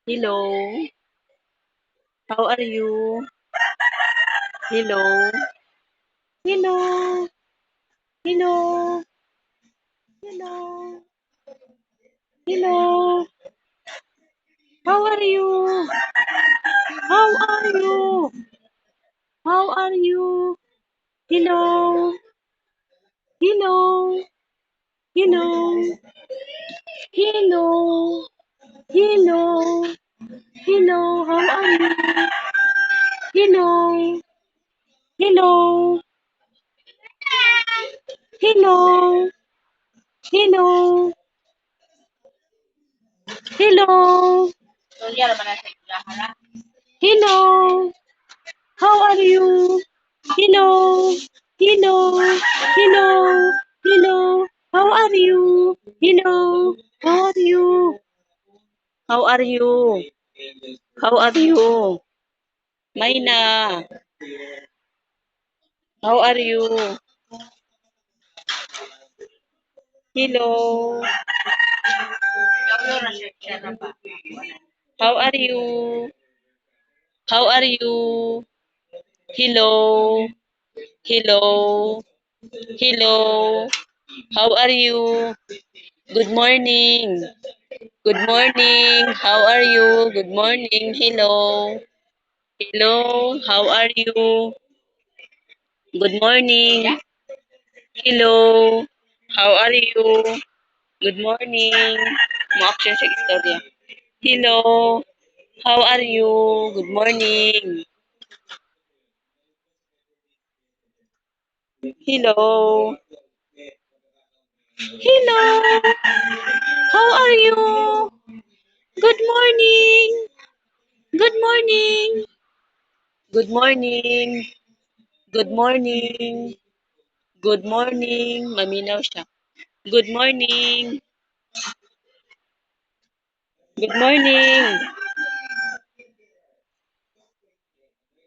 Hello. How are you? Hello. Hello. Hello. Hello. Hello. How are you? How are you? How are you? Hello. Hello. Hello. Hello. Hello. Hello. How are you? Hello. Hello. Hello. Hello. Hello. Hello. How are you? Hello. Hello. Hello. Hello. How are you? Hello. How are you? How are you? How are you? Myna. How are you? Hello. How are you? How are you? Hello. Hello. Hello. How are you? Good morning. Good morning. How are you? Good morning. Hello. Hello. How are you? Good morning. Hello. How are you? Good morning. Mo-action sa istorya. Hello. How are you? Good morning. Hello. Hello. How are you? Good morning. Good morning. Good morning. Good morning. Good morning. Maminaw siya. Good morning. Good morning.